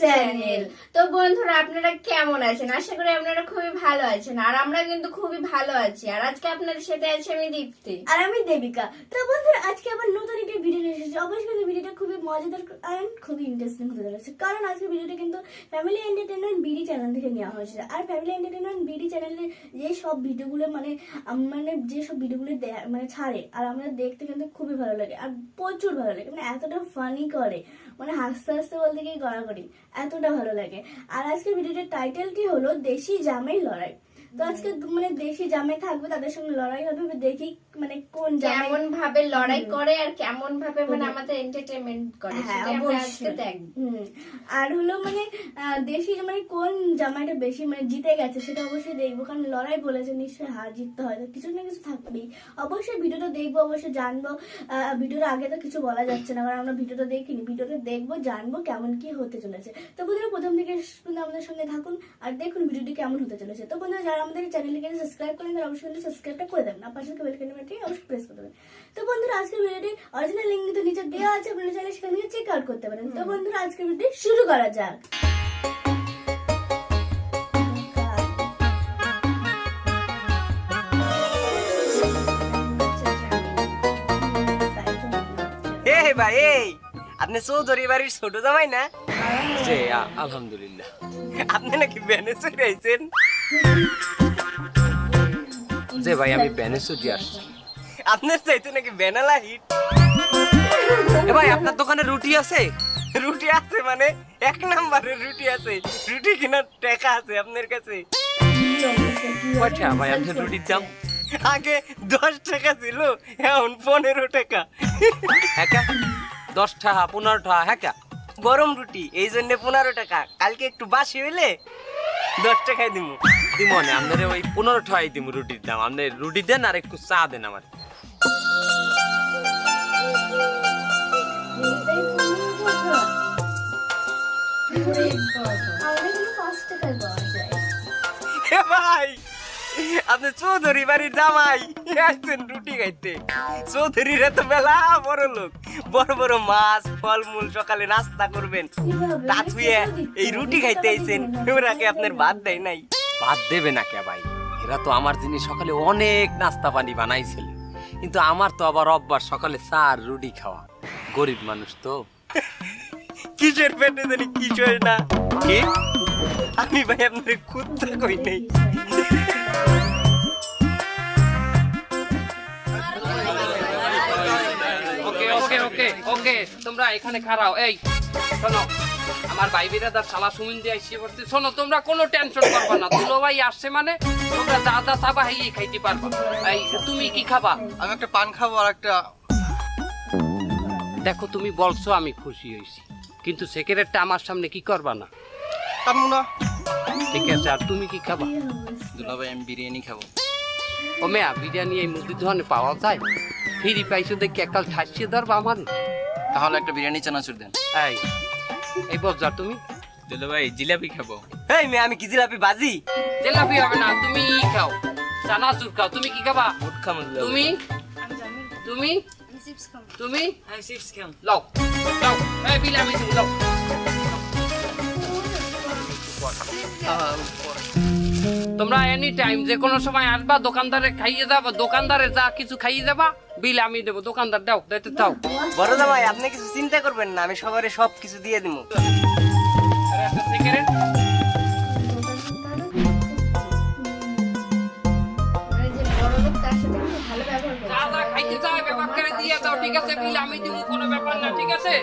Channel. তো বন্ধুরা আপনারা কেমন আছেন? আশা করি আপনারা খুবই ভালো আছেন, আর আমরা কিন্তু খুবই ভালো আছি। আর আজকে আপনাদের সাথে আছি আমি দীপ্তি আর আমি দেবিকা। তো বন্ধুরা আজকে আবার নতুন একটা ভিডিও নিয়ে এসেছি। অবশ্যই ভিডিওটা খুবই মজাদার আর খুবই ইন্টারেস্টিং হতে চলেছে, কারণ আজকে ভিডিওটা কিন্তু ফ্যামিলি এন্টারটেইনমেন্ট বিডি চ্যানেল থেকে নেওয়া হয়েছে। আর ফ্যামিলি এন্টারটেইনমেন্ট বিডি চ্যানেলে যে সব ভিডিওগুলো মানে যে সব ভিডিওগুলো মানে ছাড়ে, আর আমরা দেখতে কিন্তু খুবই ভালো লাগে, আর প্রচুর ভালো লাগে। মানে এতটা ফানি করে, মানে হাসতে হাসতে বলতে গিয়ে গড়াগড়ি, এতটা ভালো লাগে। আর আজকে ভিডিওটার টাইটেলটি হলো দেশি জামাই লড়াই। তো আজকে মানে দেশি জামাই থাকবে, তাদের সঙ্গে লড়াই হবে। দেখি মানে কোন জামাই কেমন ভাবে লড়াই করে আর কেমন ভাবে মানে আমাদের এন্টারটেইনমেন্ট করে, হ্যাঁ, সেটা আমরা আজকে অবশ্যই। দেখব। আর হলো মানে দেশি মানে কোন জামাইটা বেশি মানে জিতে গেছে সেটা অবশ্যই দেখবো, কারণ লড়াই বলেছে, নিশ্চয়ই হার জিততে হয়, তো কিছু না কিছু থাকবেই। অবশ্যই ভিডিওটা দেখবো, অবশ্যই জানবো। ভিডিওর আগে তো কিছু বলা যাচ্ছে না, কারণ আমরা ভিডিওটা দেখিনি। ভিডিওটা দেখবো, জানবো কেমন কি হতে চলেছে। তো বন্ধুরা প্রথম থেকে শেষ পর্যন্ত আমাদের সঙ্গে থাকুন আর দেখুন ভিডিওটি কেমন হতে চলেছে। তো বন্ধুরা যারা আমাদের চ্যানেলটিকে সাবস্ক্রাইব করেন তারা অবশ্যই কিন্তু সাবস্ক্রাইবটা করে দেবেন, আর পাশে বেল আইকনটি অবশ্যই প্রেস করে দেবেন। তো বন্ধুরা আজকের ভিডিওটি অরিজিনাল লিংক কিন্তু নিচে দেওয়া আছে, আপনারা চাইলে সেখান থেকে চেক আউট করতে পারেন। তো বন্ধুরা আজকের ভিডিওটি শুরু করা যাক। এই ভাই, এই আপনি চৌধুরী বাড়ির ছোট জামাই না? জি আলহামদুলিল্লাহ। আপনি নাকি ব্যানে চলে আইছেন? যে ভাই আমি ব্যানে ছুটি আসছি। আপনার চাইতে নাকি ব্যানালা হিট। এ ভাই আপনার দোকানে রুটি আছে? রুটি আছে মানে 1 নম্বরের রুটি আছে। রুটি কেনার টাকা আছে আপনার কাছে? কয়টা ভাই আপনার রুটির দাম? আগে 10 টাকা ছিল, এখন 15 টাকা। হ্যাঁ 10 টাকা 15 টাকা হ্যাঁ গরম রুটি এই জন্য 15 টাকা। কালকে একটু বাসি হইলে 10 টাকায় দিমু। দিমনে আপনার ওই 15 টাকাই দিমু রুটির দাম। আপনি রুটি দেন আর একটু চা দেন আমার। এ ভাই, আপনি চৌধুরী বাড়ির জামাই আসছেন রুটি খাইতে। চৌধুরীরা তো মেলা বড় লোক, বড় বড় মাছ ফলমূল সকালে নাস্তা করবেন, তা থুয়ে এই রুটি খাইতে আইছেন। ওরাকে আপনার ভাত দেয় নাই? ভাত দেবে না কে ভাই? এরা তো আমার জিনিস সকালে অনেক নাস্তা পানি বানাইছিল, কিন্তু আমার তো আবার অভ্যাস সকালে চা আর রুটি খাওয়া। গরিব মানুষ তো। কিসের পেটে জানি কিসের না। কি আমি ভাই আপনার কুত্তা কই নাই। ওকে ওকে ওকে ওকে তোমরা এখানে খাড়াও। এই শোনো, আমার ভাই বিরাদার শালা সুমিন দিয়ে এসে পড়ছে। শোনো, তোমরা কোনো টেনশন করবে না। দুলো ভাই আসছে মানে তোমরা যা যা চাবা হাইয়ে খাইতে পারবা। এই তুমি কি খাবা? আমি একটা পান খাবো আর একটা। দেখো তুমি বলছো, আমি খুশি হয়েছি, কিন্তু সেক্রেটারিটা আমার সামনে কি করবা না। খাবো না। ঠিক আছে, আর তুমি কি খাবা? দুলাভাই আমি বিরিয়ানি খাবো। ও মেয়া, বিরিয়ানি এই মুদির দোকানে পাওয়া যায়? ফিরি পাইছো দেখি একাল ঠাসিয়ে ধরবা আমার। তাহলে একটা বিরিয়ানি চানাচুর দেন। এই এই বজ্জা তুমি? দুলাভাই জিলাপি খাবো। এই মেয়ে, আমি কি জিলাপি বাজি? জিলাপি হবে না, তুমি ই খাও, চানাচুর খাও। তুমি কি খাবা? উঠ খামু তুমি তুমি তুমি লাও লাও, এই বিলামি তুমি লাও। তোমরা এনি টাইম যে কোনো সময় আসবা, দোকানদারে খাইয়ে যাবা, দোকানদারে যা কিছু খাইয়ে যাবা, বিল আমি দেবো। দোকানদার দাও, দিতে দাও। বড় জামাই, আপনি কিছু চিন্তা করবেন না, আমি সবারে সব কিছু দিয়ে দিমু। আরে একটা সিগারেট। যা যা খাইতে যাও ব্যাপার করে দিয়ে দাও, ঠিক আছে? বিল আমি দিব, কোনো ব্যাপার না, ঠিক আছে?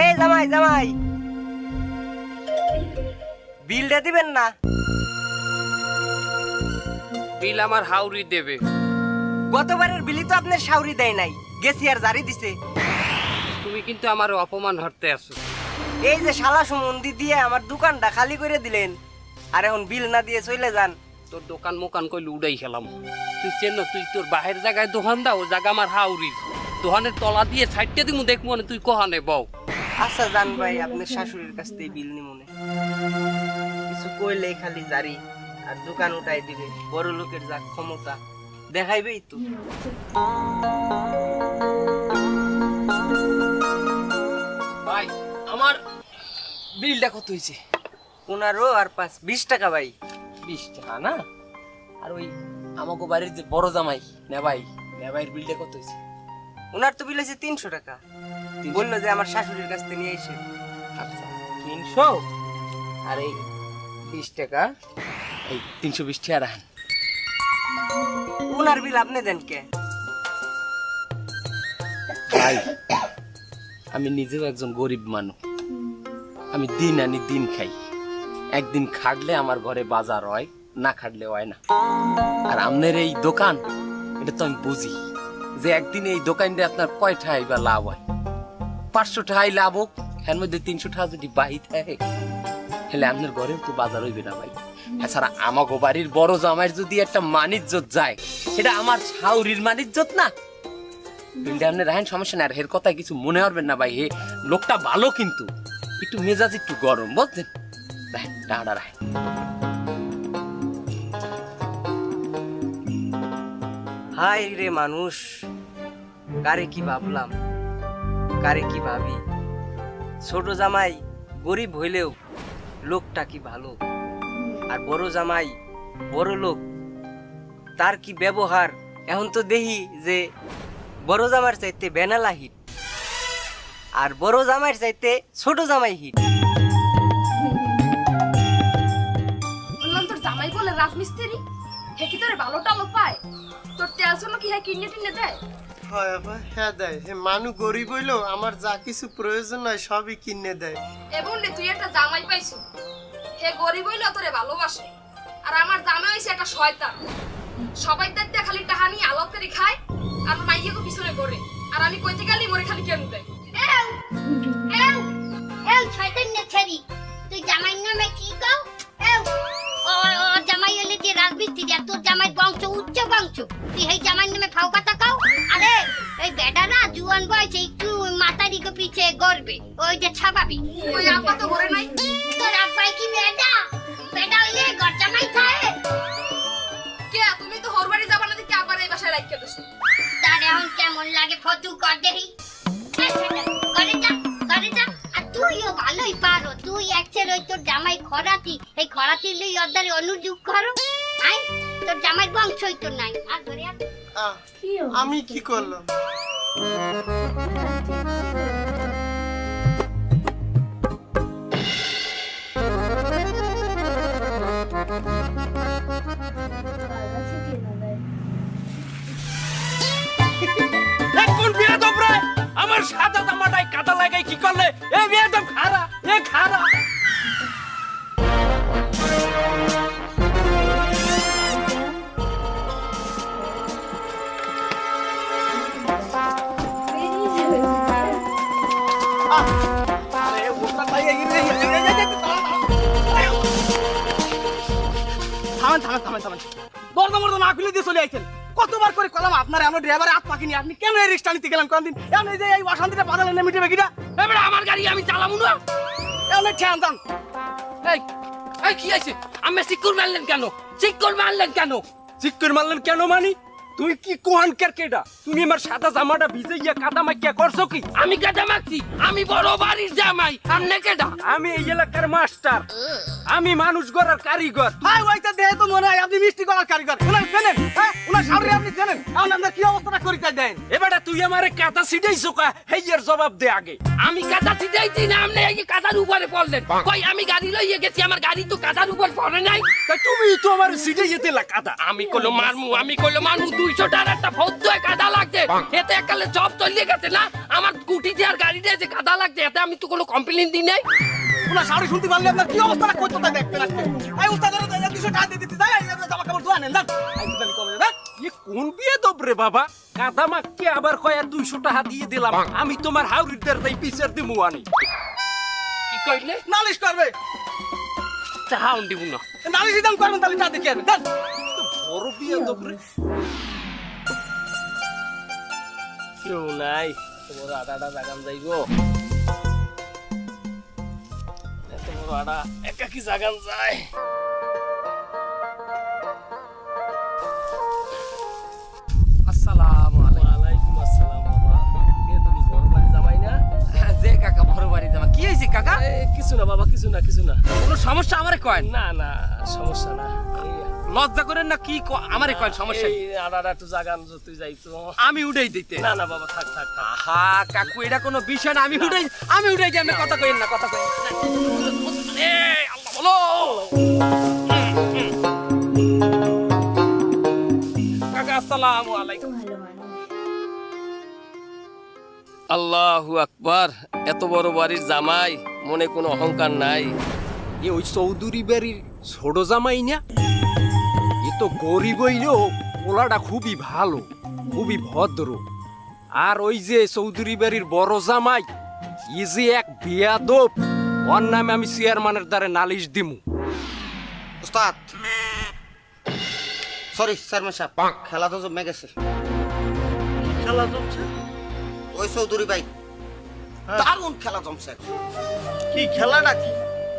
এই জামাই জামাই, বিলটা দিবেন না? বিল আমার হাউরি দেবে। গতবারের বিলি তো আপনার শাউরি দেয় নাই, গেছি আর জারি দিছে। তুমি কিন্তু আমার অপমান হরতে আছো। এই যে শালা সুমন্দি দিয়ে আমার দোকানটা খালি করে দিলেন, আর এখন বিল না দিয়ে চলে যান। তোর দোকান মোকান কইলে উড়াই খেলাম। তুই চেন, তুই তোর বাহির জায়গায় দোকান দাও, ও জায়গা আমার হাউরি। দোকানের তলা দিয়ে সাইডটা দিমু দেখবো না তুই কহানে বউ। আচ্ছা জান ভাই আপনার শাশুড়ির কাছ থেকে বিল নি মনে কিছু কইলেই খালি জারি আর দোকান উঠাই দিবে বড় লোকের যা ক্ষমতা দেখাইবেই তো। ভাই আমার বিলটা কত হয়েছে? 15 আর 5 20 টাকা ভাই। 20 টাকা না? আর ওই আমাকে বাড়ির যে বড় জামাই নেভাইয়ের বিলটা কত হয়েছে? ওনার তো বিল আছে 300 টাকা। বললো যে আমার শাশুড়ির কাছ থেকে নিয়ে এসে। আচ্ছা 300 আর এই 20 টাকা, এই 320 টাকা রাখেন। ওনার বিল আপনি দেন কে? ভাই আমি নিজেও একজন গরিব মানুষ, আমি দিন আনি দিন খাই, একদিন খাটলে আমার ঘরে বাজার হয়, না খাটলে হয় না। আর আপনার এই দোকান, এটা তো আমি বুঝি যে একদিন এই দোকান দিয়ে আপনার কয় টাকাই বা লাভ হয়। 500 টাকাই লাভ হোক, এর মধ্যে 300 টাকা যদি বাহি থাকে তাহলে আপনার ঘরেও তো বাজার হইবে না ভাই। এছাড়া আমাগো বাড়ির বড় জামাইয়ের যদি একটা মানিজ্জত যায়, সেটা আমার শাউরির মানিজ্জত না। বিলটা আপনি রাখেন, সমস্যা নাই। আর এর কথা কিছু মনে করবেন না ভাই, লোকটা ভালো কিন্তু একটু মেজাজ একটু গরম, বুঝছেন? রাখেন টাকাটা রাখেন। হাই রে মানুষ, কারে কি ভাবলাম, কারে কি ভাবি। ছোট জামাই গরিব হইলেও লোকটা কি ভালো, আর বড় জামাই বড় লোক, তার কি ব্যবহার। এখন তো দেখি যে বড় জামার চাইতে বেনালা হিট, আর বড় জামাইয়ের চাইতে ছোট জামাই হিট। বললাম তোর জামাই বলে রাজমিস্ত্রি, হে কি তোর ভালো টালো পায়? তোর তেল চলো কি হ্যাঁ কিনে টিনে দেয়? হয় আপা, হ্যাঁ দেয়। হে মানু গরিব হইলো আমার যা কিছু প্রয়োজন হয় সবই কিনে দেয়। এবং রে তুই একটা জামাই পাইছো, হে গরিব হইলো তোরে ভালোবাসে, আর আমার জামাই হইছে একটা শয়তান। সবাই দেখতে খালি টাকা নিয়ে আলাপ করে খায় আর মাইয়াকে পিছনে করে, আর আমি কইতে গেলি মোরে খালি কেন দেয়। শয়তান না ছাড়ি, তুই জামাই নামে কি কও? ও জামাই হলে যে রাজমিস্ত্রি, আর তোর জামাই বংশ উচ্চ বংশ, তুই এই জামাই নামে ফাও কথা কও? আরে এই বেটা না জুয়ান বয়সে একটু মাথার দিকে পিছে গড়বে, ওই যে ছাবাবি। ওই আপা তো ঘরে নাই। তোর আব্বাই কি বেটা? বেটা হইলে ঘর জামাই খায়? কে তুমি তো হরবাড়ি যাবা না, দেখি আবার এই বাসায় রাখিয়ে দিছো। তার এখন কেমন লাগে ফটো কর দেখি। করে যা, করে যা। আর তুইও ভালোই পারো, তুই একচের ওই তোর জামাই খরাতি, এই খরাতির লই অর্ধারে অনুযোগ করো। আই তোর জামাই বংশই তো নাই। আর ধরে আর আহ, কি হলো? আমি কি করলাম? কোন বিয়াদব রে আমার সাদা জামাটাই কাদা লাগাই কি করলে? এই বিয়াদব খারা, এ খারা। আরে ওটা তাই এগিয়ে থামেন। দরদা না খুলে দিয়ে চলে আইছেন। কতবার করে কলাম আপনার আমরা ড্রাইভারে হাত পাকিনি, আপনি কেন এই রিক্সা নিতে গেলেন কোনদিন? এমন এই যে এই অশান্তিটা বাজালে না মিটবে কিনা? এবারে আমার গাড়ি আমি চালাবো না। এমন ঠ্যান যান। এই এই কি আছে? আমি সিকিউর মারলেন কেন? সিকিউর মারলেন কেন? চিক্কর মারলেন কেন মানি? তুই কি কোহানকার কেডা? তুমি আমার সাদা জামাটা ভিজাইয়া কাদা মাইয়া করছো কি? আমি কাদা মাখছি, আমি বড় বাড়ির জামাই, আপনি কেডা? আমি এই এলাকার মাস্টার, আমি মানুষ গড়ার কারিগর। হাই ওইটা দেখে তো মনে হয় আপনি মিষ্টি করার কারিগর। ওনার জানেন? হ্যাঁ, ওনার সামনে আপনি জানেন? এখন আপনার কি অবস্থাটা করিতে দেন? এবারে তুই আমারে কাদা ছিটাইছো কা? হেইয়ের জবাব দে আগে। আমি কাদা ছিটাইছি না, আপনি এই কাদার উপরে পড়লেন। কই আমি গাড়ি লইয়ে গেছি, আমার গাড়ি তো কাদার উপর পড়ে নাই। তা তুমি তো আমার ছিটাইয়ে দিলা কাদা। আমি কইলো মারমু 200 টাকার একটা ফৌজ কাদা লাগছে, এতে একালে জব চলিয়ে গেছে না। আমার স্কুটিতে আর গাড়িতে যে কাদা লাগছে, এতে আমি তো কোনো কমপ্লেইন দিই নাই। ওনার সামনে শুনতে পারলে আপনার কি অবস্থাটা করতে দেখতেন আজকে। এই উস্তাদের 200 টাকা দিয়ে দিতে যায়, এই জামা কাপড় ধোয়া নেন যান। এই দুটানি কমে যান। ই কোন বিয়াদব রে বাবা? কাদা মাখকে আবার কয়া 200 টাকা দিয়ে দিলাম। আমি তোমার হাউরিদের তাই পিছের দিমু আনি। কি কইলে? নালিশ করবে। চাহাউন দিব না। নালিশ দাম করবেন তাহলে তা দেখে যান। বড় বিয়াদব রে। কেউ নাই, তোমার আটাটা জাগান যাইব, তোমার আটা একা কি জাগান যায়। আসসালামু আলাইকুম। ওয়ালাইকুম আসসালাম বাবা। কে তুমি বড় বাড়ি জামাই না? যে কাকা বড় বাড়ি যাবা, কি হয়েছে কাকা? কিছু না বাবা, কিছু না, কিছু না। কোনো সমস্যা আমারে কয়? না না, সমস্যা না। লজ্জা করেন না, কি আমারে কয় সমস্যা? এই আটাটা একটু জাগান তুই যাইতো। আমি উড়াই দিতে? না না বাবা, থাক থাক থাক। আহা কাকু, এটা কোনো বিষয় না, আমি উড়াই দিই। আমি কথা কইেন না, কথা কইেন না। এই আল্লাহ বলো। কাকা আসসালামু আলাইকুম। ভালো মানুষ। আল্লাহু আকবার। এত বড় বাড়ির জামাই, মনে কোনো অহংকার নাই। এ ওই চৌধুরী বাড়ির ছোট জামাই না? এ তো গরিব হইলেও পোলাটা খুবই ভালো, খুবই ভদ্র। আর ওই যে চৌধুরী বাড়ির বড় জামাই, ই যে এক বেয়াদব। ওর নামে আমি চেয়ারম্যানের দ্বারে নালিশ দিমু। উস্তাদ, সরি চেয়ারম্যান সাহেব, খেলা তো জমে গেছে। খেলা জমছে? ওই চৌধুরী ভাই দারুণ খেলা জমছে। কি খেলাটা কি?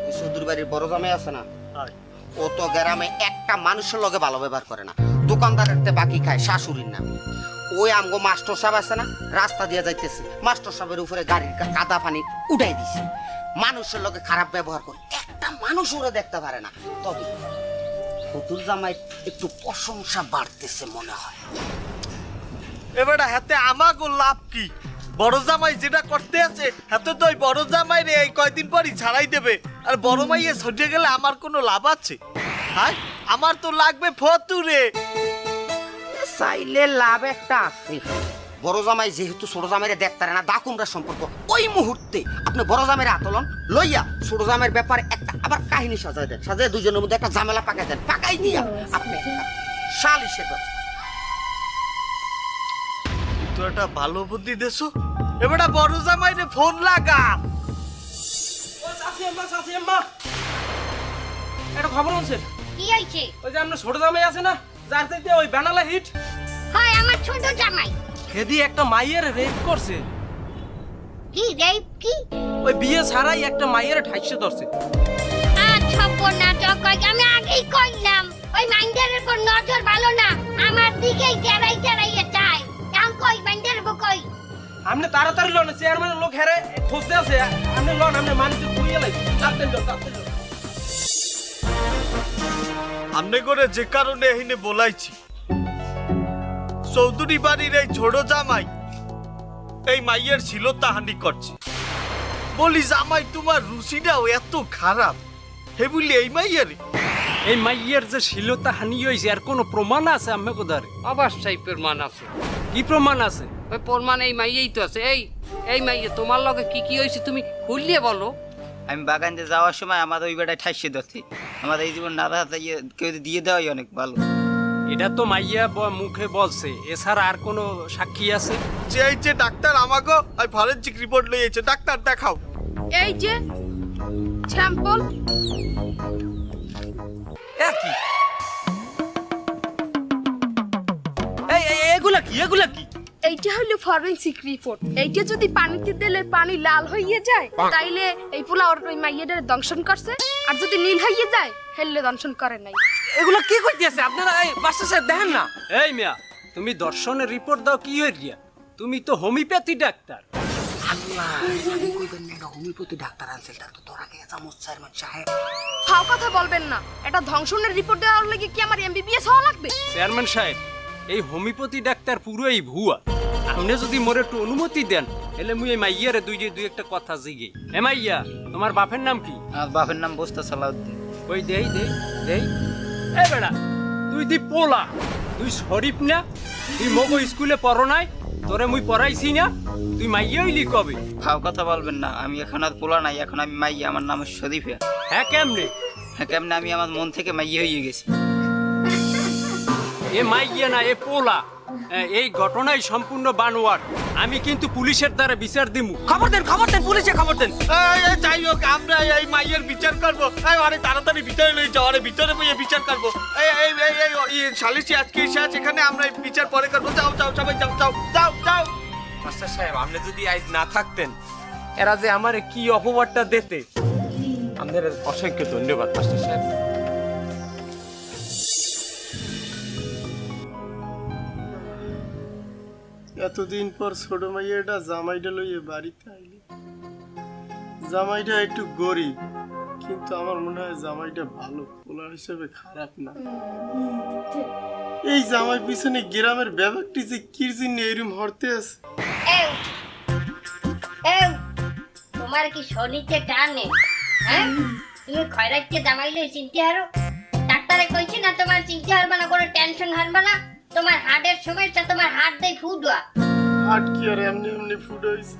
ওই চৌধুরী বাড়ির বড় জামাই আছে না, হয়। ও তো গ্রামে একটা মানুষের লগে ভালো ব্যবহার করে না, দোকানদারের তে বাকি খায় শাশুড়ির নামে। ওই আমগো মাস্টার সাহেব আছে না, রাস্তা দিয়ে যাইতেছে, মাস্টার সাহেবের উপরে গাড়ির কাদা পানি উঠাই দিছে। মানুষের লগে খারাপ ব্যবহার করে, একটা মানুষ ওরা দেখতে পারে না। তবে ফতুল জামাই একটু প্রশংসা বাড়তেছে মনে হয়। এবারে হাতে আমাগো লাভ কি? বড় জামাই যেটা করতে আছে হাতে তো ওই বড় জামাই রে এই কয়দিন পরই ছাড়াই দেবে। আর বড় মাইয়ে ছড়ে গেলে আমার কোনো লাভ আছে? হ্যাঁ, আমার তো লাগবে ফতুরে। চাইলে লাভ একটা আছে। বড় জামাই যেহেতু ছোট জামাইরে দেখতে পারে না, দাকুমরা সম্পর্ক, ওই মুহূর্তে আপনি বড় জামাইরে আতলন লইয়া ছোট জামাইয়ের ব্যাপারে একটা আবার কাহিনী সাজায় দেন, সাজায় দুজনের মধ্যে একটা ঝামেলা পাকাই দেন, পাকাই দিয়া আপনি সালিশে দেন। তো একটা ভালো বুদ্ধি দেছো। এবারে বড় জামাই রে ফোন লাগা। একটা খবর আছে, কি হয়েছে? ওই যে আপনার ছোট জামাই আছে না, যার চাইতে ওই বানালা হিট, হয় আমার ছোট জামাই। হেদি একটা মাইয়ের রেপ করছে। কি রেপ? কি? ওই বিয়ে ছাড়াই একটা মাইয়ের ঠাইসে ধরছে। আচ্ছা না জগাই, আমি আগেই কইলাম ওই মাইন্ডারের উপর নজর ভালো না, আমার দিকেই তেরাইয়া চাই। এখন কই মাইন্ডারের উপর কই? আপনি তাড়াতাড়ি লোন, চেয়ারম্যানের লোক হেরে খুঁজতে আছে। আপনি লোন, আপনি মানুষ ঘুরিয়ে লাগবে। তাড়াতাড়ি লোন, তাড়াতাড়ি লোন। আমনে করে যে কারণে এখানে বলাইছি, চৌধুরী বাড়ির এই ছোট জামাই এই মাইয়ের ছিল তাহানি করছে। বলি জামাই তোমার রুচিটাও এত খারাপ, হে বলি এই মাইয়ের এই মাইয়ের যে শিলতা হানি হয়েছে, আর কোনো প্রমাণ আছে আমি কোদারে? অবশ্যই প্রমাণ আছে। কি প্রমাণ আছে? ওই প্রমাণ এই মাইয়েই তো আছে। এই মাইয়ে তোমার লগে কি কি হয়েছে তুমি খুললিয়ে বলো। আমি বাগান দিয়ে যাওয়ার সময় আমার ওই বেটায় ঠাইসে ধরছি। আমার এই জীবন না কেউ দিয়ে দেওয়াই অনেক ভালো। এটা তো মাইয়া মুখে বলছে, এছাড়া আর কোনো সাক্ষী আছে? যে এই যে ডাক্তার আমাগো ওই ফরেনসিক রিপোর্ট লইয়েছে, ডাক্তার দেখাও। এই যে স্যাম্পল, একই। এগুলা কি? এগুলা কি? এইটা হলো ফরেনসিক রিপোর্ট। এইটা যদি পানিতে দিলে পানি লাল হয়ে যায়, তাইলে এই পোলা ওর ওই মাইয়াটারে দংশন করছে। আর যদি নীল হয়ে যায়, হেললে দংশন করে নাই। এগুলা কি কইতেছে আপনারা? এই বাচ্চা সাহেব দেখেন না। এই মিয়া, তুমি দর্শনের রিপোর্ট দাও কি হইয়া? তুমি তো হোমিওপ্যাথি ডাক্তার। আল্লাহ, আমি কইবেন না এটা হোমিওপ্যাথি ডাক্তার আনছে, এটা তো তোরা কে জামুস চেয়ারম্যান সাহেব। ফাও কথা বলবেন না। এটা ধ্বংসনের রিপোর্ট দেওয়ার লাগি কি আমার এমবিবিএস হওয়া লাগবে? চেয়ারম্যান সাহেব, এই হোমিওপ্যাথি ডাক্তার পুরোই ভুয়া। আপনি যদি মোরে একটু অনুমতি দেন, এলে মুই এই মাইয়ারে দুই একটা কথা জিগে। এ মাইয়া, তোমার বাপের নাম কি? আমার বাপের নাম বস্তা সালাউদ্দিন। ওই দেই দেই দেই। এ বেড়া, তুই দি পোলা, তুই শরীফ না? তুই মগো স্কুলে পড়ো নাই? তোরে মুই পড়াইছি না? তুই মাইয়া হইলি কবে? ফাও কথা বলবেন না, আমি এখন আর পোলা নাই, এখন আমি মাইয়া। আমার নাম শরীফা। হ্যাঁ কেমনে? হ্যাঁ কেমনে? আমি আমার মন থেকে মাইয়া হয়ে গেছি। এ মাইয়া না, এ পোলা। এই ঘটনাই সম্পূর্ণ বানোয়ার। আমি কিন্তু পুলিশের দ্বারা বিচার দিমু। খবর দেন, পুলিশে খবর দেন। যাই হোক, আমরা এই মাইয়ের বিচার করবো। আরে তাড়াতাড়ি ভিতরে লই যাও, আরে ভিতরে বইয়ে বিচার করবো। এই সালিশি আজকে এসে আছে এখানে, আমরা বিচার পরে করবো। যাও যাও সবাই যাও যাও যাও যাও। মাস্টার সাহেব আপনি যদি আজ না থাকতেন এরা যে আমারে কি অপবাদটা দিতে। আপনাদের অসংখ্য ধন্যবাদ মাস্টার সাহেব। এতদিন পর ছোট মাইয়াটা জামাইটা লইয়ে বাড়িতে আইলি। জামাইটা একটু গরিব, কিন্তু আমার মনে হয় জামাইটা ভালো, পোলা হিসেবে খারাপ না। এই জামাই পিছনে গ্রামের ব্যাপারটি যে কির জন্য এরম হরতে আছে। তোমার কি শনিতে টানে? হ্যাঁ, তুমি খয়রাইতে জামাইলে চিনতে হারো। ডাক্তারে কইছে না তোমার চিনতে হারবা না, কোনো টেনশন হারবা না। তোমার হার্টের সমস্যা, তোমার হার্ট দেই ফুডবা। হাট কি আর এমনি এমনি ফুড হইছে?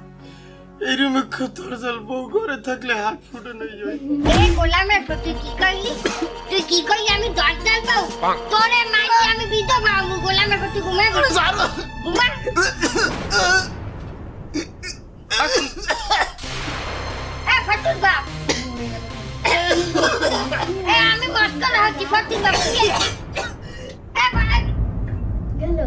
এইরকম খতরজল বউ ঘরে থাকলে হাট ফুটে নেই যায়। এই গোলামের তুই কি করলি? তুই কি করলি? আমি দরজাল পাও তোরে মাইকে আমি বিধবা। আমি গোলামের তুই ঘুমায় বলো ঘুমা। ফটুর বাপ, আমি মস্করা হচ্ছি। ফটুর বাপ গেল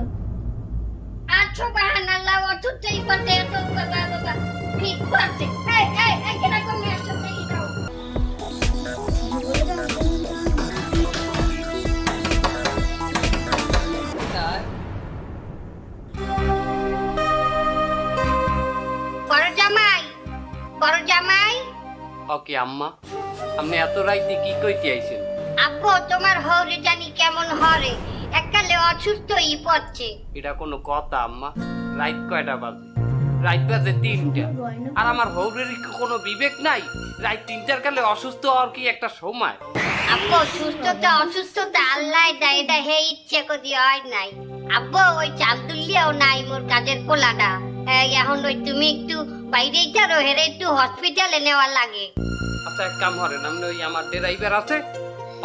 আচ্ছা বাহানাল্লাহ অতুতেই পড়তে তো বাবা বাবা ঠিক করতে। এই কেন কমে আসছে এই দাও। বড় জামাই। ওকে আম্মা, আপনি এত রাইতে কি কইতে আইছেন? আব্বু তোমার হরে জানি কেমন হরে, একালে অসুস্থই পড়ছে। এটা কোনো কথা আম্মা? রাইত কয়টা বাজে? রাইত বাজে 3টা। আর আমার হৌরের কি কোনো বিবেক নাই? রাইত 3টার কালে অসুস্থ হওয়ার কি একটা সময়? আব্বু সুস্থতা অসুস্থতা আল্লাহ দেয়, এটা হে ইচ্ছে করি হয় নাই। আব্বু ওই চাল তুললেও নাই মোর কাজের পোলাটা। এখন ওই তুমি একটু বাইরেই যারো, হেরে একটু হসপিটালে নেওয়া লাগে। আচ্ছা এক কাম করেন, আপনি ওই আমার ড্রাইভার আছে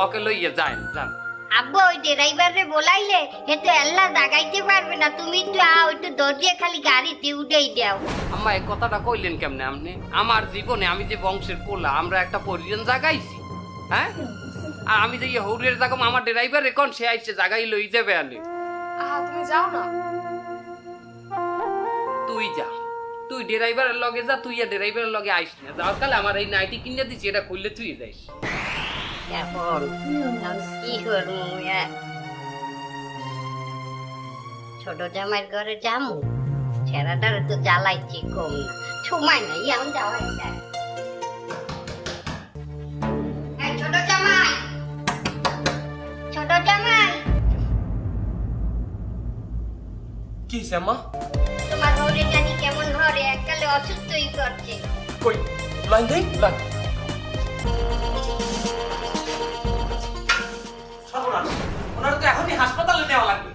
ওকে লইয়ে যান। আব্বু ওই ড্রাইভারে বলাইলে হে তো আল্লাহ জাগাইতে পারবে না। তুমি একটু আও, একটু দরজে খালি গাড়িতে উঠেই দাও। আম্মা এই কথাটা কইলেন কেমনে আপনি? আমার জীবনে আমি যে বংশের পোলা, আমরা একটা পরিজন জাগাইছি, হ্যাঁ? আর আমি যে হৌরের জাগাম, আমার ড্রাইভার এখন সে আইছে জাগাই লই যাবে আনে। তুমি যাও না। তুই যা, তুই ড্রাইভারের লগে যা, তুই আর ড্রাইভারের লগে আইস না। যাওয়ার কালে আমার এই নাইটি কিনে দিছি, এটা খুললে তুই যাইস। এখন কি করবো? ছোট জামাইয়ের ঘরে যাবো, ছেড়াটার তো জ্বালাইছি কম না, সময় নাই এখন যাওয়াই যায়। ছোট জামাই, ছোট জামাই, কি শ্যামা? তোমার হরে জানি কেমন হরে, এককালে অসুস্থই করছে। কই লাইন দেই লাইন। সর্বনাশ, ওনার তো এখনই হাসপাতালে নেওয়া লাগবে।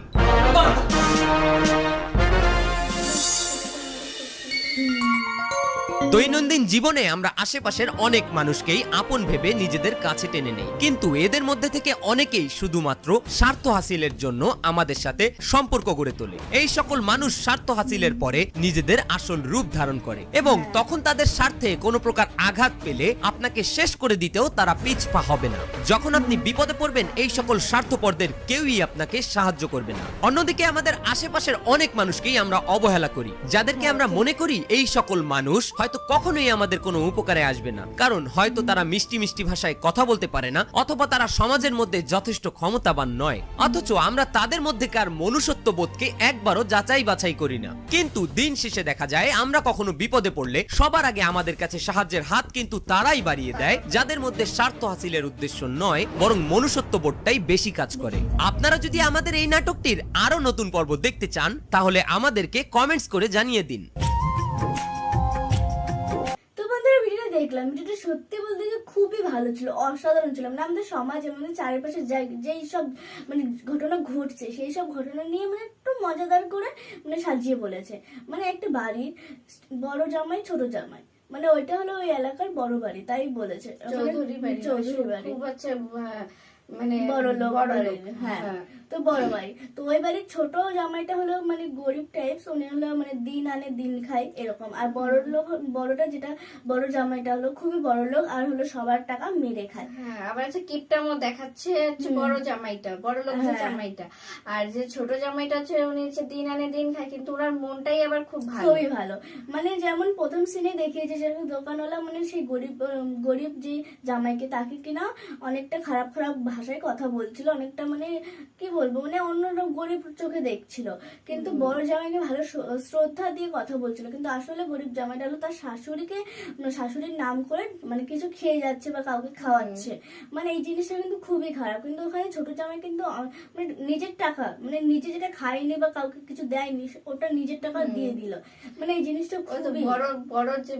দৈনন্দিন জীবনে আমরা আশেপাশের অনেক মানুষকেই আপন ভেবে নিজেদের কাছে টেনে নেই, কিন্তু এদের মধ্যে থেকে অনেকেই শুধুমাত্র স্বার্থ হাসিলের জন্য আমাদের সাথে সম্পর্ক গড়ে তোলে। এই সকল মানুষ স্বার্থ হাসিলের পরে নিজেদের আসল রূপ ধারণ করে এবং তখন তাদের স্বার্থে কোনো প্রকার আঘাত পেলে আপনাকে শেষ করে দিতেও তারা পিছপা হবে না। যখন আপনি বিপদে পড়বেন এই সকল স্বার্থপরদের কেউই আপনাকে সাহায্য করবে না। অন্যদিকে আমাদের আশেপাশের অনেক মানুষকেই আমরা অবহেলা করি, যাদেরকে আমরা মনে করি এই সকল মানুষ হয়তো কখনোই আমাদের কোনো উপকারে আসবে না, কারণ হয়তো তারা মিষ্টি মিষ্টি ভাষায় কথা বলতে পারে না, অথবা তারা সমাজের মধ্যে যথেষ্ট ক্ষমতাবান নয়। অথচ আমরা তাদের মধ্যেকার মনুষ্যত্ব বোধকে একবারও যাচাই বাছাই করি না। কিন্তু দিন শেষে দেখা যায় আমরা কখনো বিপদে পড়লে সবার আগে আমাদের কাছে সাহায্যের হাত কিন্তু তারাই বাড়িয়ে দেয়, যাদের মধ্যে স্বার্থ হাসিলের উদ্দেশ্য নয় বরং মনুষ্যত্ব বোধটাই বেশি কাজ করে। আপনারা যদি আমাদের এই নাটকটির আরো নতুন পর্ব দেখতে চান তাহলে আমাদেরকে কমেন্টস করে জানিয়ে দিন। দেখলাম ভিডিওটা সত্যি বলতে যে খুবই ভালো ছিল, অসাধারণ ছিল। মানে আমাদের সমাজে আমাদের চারিপাশে যেই সব মানে ঘটনা ঘটছে সেই সব ঘটনা নিয়ে মানে একটু মজাদার করে মানে সাজিয়ে বলেছে। মানে একটা বাড়ির বড় জামাই ছোট জামাই, মানে ওইটা হলো ওই এলাকার বড় বাড়ি, তাই বলেছে চৌধুরী বাড়ি, খুব হচ্ছে মানে বড় লোক বাড়ি। হ্যাঁ, তো বড় বাড়ি, তো ওই বাড়ির ছোট জামাইটা হলো মানে গরিব টাইপস, উনি হলো মানে দিন আনে দিন খায় এরকম। আর বড় লোক, বড়টা যেটা বড় জামাইটা হলো খুবই বড় লোক আর হলো সবার টাকা মেরে খায়। হ্যাঁ, আবার হচ্ছে কিপটামো দেখাচ্ছে হচ্ছে বড় জামাইটা, বড় লোক যে জামাইটা। আর যে ছোট জামাইটা আছে উনি হচ্ছে দিন আনে দিন খায়, কিন্তু ওনার মনটাই আবার খুব ভালো, খুবই ভালো। মানে যেমন প্রথম সিনে দেখিয়েছে যে দোকানওয়ালা মানে সেই গরিব যে জামাইকে তাকে কিনা অনেকটা খারাপ খারাপ ভাষায় কথা বলছিল, অনেকটা মানে কি বলবো মানে অন্যরকম গরিব চোখে দেখছিল, কিন্তু বড় জামাইকে ভালো শ্রদ্ধা দিয়ে কথা বলছিল। কিন্তু আসলে গরিব জামাইটা হলো তার শাশুড়িকে, শাশুড়ির নাম করে মানে কিছু খেয়ে যাচ্ছে বা কাউকে খাওয়াচ্ছে, মানে এই জিনিসটা কিন্তু খুবই খারাপ। কিন্তু ওখানে ছোট জামাই কিন্তু মানে নিজের টাকা, মানে নিজে যেটা খায়নি বা কাউকে কিছু দেয়নি ওটা নিজের টাকা দিয়ে দিল, মানে এই জিনিসটা খুবই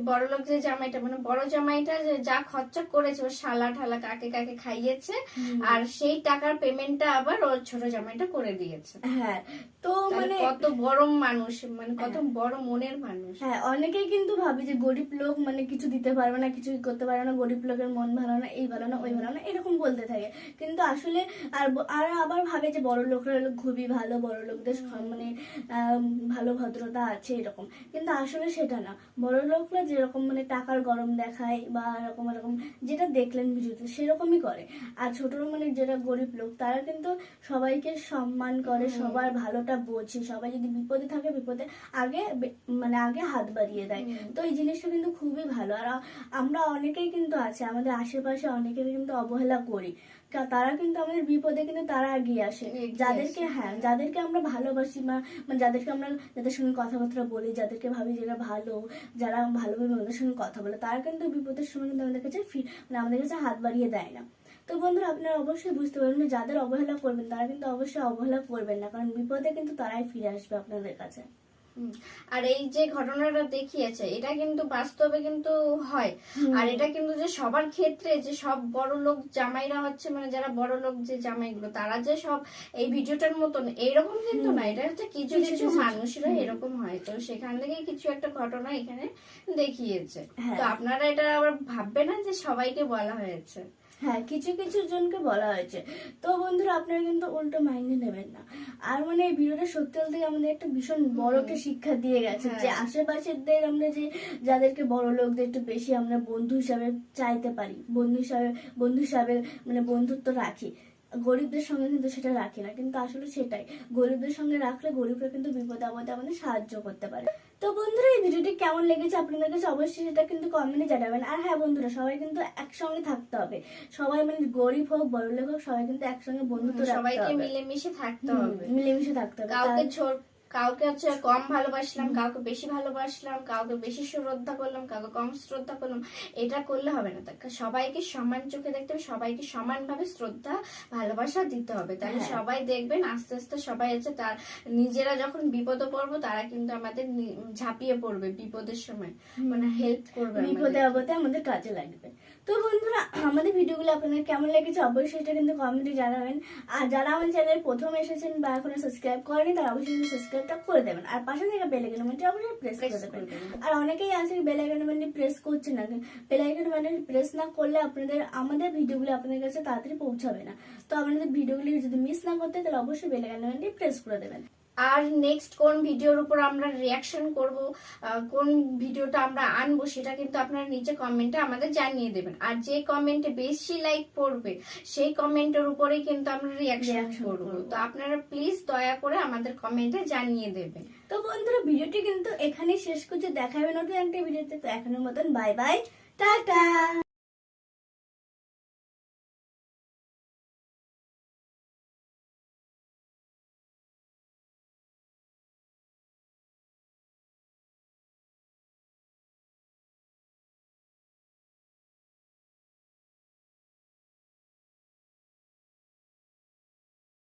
বড় লোক যে জামাইটা, মানে বড় জামাইটা যে যা খরচা করেছে ওর শালা ঠালা কাকে কাকে খাইয়েছে, আর সেই টাকার পেমেন্টটা আবার ওর ছোট জামাইটা করে দিয়েছে। হ্যাঁ, তো মানে কত বড় মানুষ, মানে কত বড় মনের মানুষ। হ্যাঁ, অনেকেই কিন্তু ভাবে যে গরিব লোক মানে কিছু দিতে পারবে না, কিছু করতে পারবে না, গরিব লোকের মন ভালো না, এই ভালো না ওই ভালো না এরকম বলতে থাকে। কিন্তু আসলে আর আবার ভাবে যে বড় লোকরা হলো খুবই ভালো, বড় লোকদের মানে ভালো ভদ্রতা আছে এরকম, কিন্তু আসলে সেটা না। বড় লোকরা যেরকম মানে টাকার গরম দেখায় বা এরকম এরকম যেটা দেখলেন ভিডিওতে সেরকমই করে। আর ছোট মানে যেটা গরিব লোক তারা কিন্তু সবাইকে সম্মান করে, সবার ভালোটা বোঝে, সবাই যদি বিপদে থাকে বিপদে আগে হাত বাড়িয়ে দেয়। তো এই জিনিসটা কিন্তু খুবই ভালো। আর আমরা অনেকেই কিন্তু আছে আমাদের আশেপাশে, অনেকেই কিন্তু অবহেলা করি, তারা কিন্তু আমাদের বিপদে কিন্তু তারা এগিয়ে আসে, যাদেরকে আমরা ভালোবাসি বা যাদের সঙ্গে কথাবার্তা বলি, যাদেরকে ভাবি যারা ভালো, যারা ভালোভাবে আমাদের সঙ্গে কথা বলে, তারা কিন্তু বিপদের সময় কিন্তু আমাদের কাছে আমাদের কাছে হাত বাড়িয়ে দেয় না। তো বন্ধুরা আপনারা অবশ্যই বুঝতে পারবেন যাদের অবহেলা করবেন তারা কিন্তু অবশ্যই অবহেলা করবেন না, কারণ বিপদে কিন্তু তারাই ফিরে আসবে আপনাদের কাছে। আর এই যে ঘটনাটা দেখিয়েছে এটা কিন্তু বাস্তবে কিন্তু হয়, আর এটা কিন্তু যে সবার ক্ষেত্রে যে সব বড় লোক জামাইরা হচ্ছে মানে যারা বড় লোক যে জামাইগুলো তারা যে সব এই ভিডিওটার মতন এইরকম কিন্তু না, এটা হচ্ছে কিছু কিছু মানুষরা এরকম হয়। তো সেখান থেকে কিছু একটা ঘটনা এখানে দেখিয়েছে, তো আপনারা এটা আবার ভাববে না যে সবাইকে বলা হয়েছে। হ্যাঁ, কিছু কিছু জনকে বলা হয়েছে। তো বন্ধুরা আপনারা কিন্তু উল্টো মাইন্ডে নেবেন না। আর মানে এই ভিডিওটা সত্যি বলতে আমাদের একটা ভীষণ বড় একটা শিক্ষা দিয়ে গেছে যে আশেপাশের আমরা যে যাদেরকে বড় লোকদের একটু বেশি আমরা বন্ধু হিসাবে চাইতে পারি, বন্ধু হিসাবে মানে বন্ধুত্ব রাখি, গরিবদের সঙ্গে কিন্তু সেটা রাখি না। কিন্তু আসলে সেটাই, গরিবদের সঙ্গে রাখলে গরিবরা কিন্তু বিপদে আপদে আমাদের সাহায্য করতে পারে। তো বন্ধুরা এই ভিডিওটি কেমন লেগেছে আপনাদের কাছে অবশ্যই সেটা কিন্তু কমেন্টে জানাবেন। আর হ্যাঁ বন্ধুরা, সবাই কিন্তু একসঙ্গে থাকতে হবে, সবাই মানে গরিব হোক বড় লোক হোক সবাই কিন্তু একসঙ্গে বন্ধুত্ব রাখতে হবে, সবাইকে মিলেমিশে থাকতে হবে, মিলেমিশে থাকতে হবে। কাউকে হচ্ছে কম ভালোবাসলাম, কাউকে বেশি ভালোবাসলাম, কাউকে বেশি শ্রদ্ধা করলাম, কাউকে কম শ্রদ্ধা করলাম, এটা করলে হবে না। সবাইকে সমান চোখে দেখতে হবে, সবাইকে সমানভাবে শ্রদ্ধা ভালোবাসা দিতে হবে, তাহলে সবাই দেখবেন আস্তে আস্তে সবাই আছে তার নিজেরা যখন বিপদে পড়বো তারা কিন্তু আমাদের ঝাঁপিয়ে পড়বে বিপদের সময়, মানে হেল্প করবে, বিপদে আপদে আমাদের কাজে লাগবে। তো বন্ধুরা আমাদের ভিডিওগুলো আপনাদের কেমন লেগেছে অবশ্যই সেটা কিন্তু কমেন্টে জানাবেন। আর যারা আমাদের চ্যানেলে প্রথম এসেছেন বা এখনো সাবস্ক্রাইব করেনি তারা অবশ্যই কিন্তু সাবস্ক্রাইবটা করে দেবেন, আর পাশে থেকে বেল আইকন বাটনটি অবশ্যই প্রেস করে দেবেন। আর অনেকেই আছে বেল আইকন বাটনটি প্রেস করছে না, বেল আইকন বাটনটি প্রেস না করলে আমাদের ভিডিওগুলো আপনাদের কাছে তাড়াতাড়ি পৌঁছাবে না। তো আপনাদের ভিডিওগুলি যদি মিস না করতে তাহলে অবশ্যই বেল আইকন বাটনটি প্রেস করে দেবেন। আর নেক্সট কোন ভিডিওর উপর আমরা রিয়াকশন করব, কোন ভিডিওটা আমরা আনবো সেটা কিন্তু আপনারা নিচে কমেন্টে আমাদের জানিয়ে দেবেন। আর যে কমেন্টে বেশি লাইক পড়বে সেই কমেন্টের উপরেই কিন্তু আমরা রিয়াকশন করব। তো আপনারা প্লিজ দয়া করে আমাদের কমেন্টে জানিয়ে দেবেন। তো বন্ধুরা ভিডিওটি কিন্তু এখানেই শেষ করছি, দেখাবেন নতুন একটা ভিডিওতে। তো এখনের মতন বাই বাই, টাটা।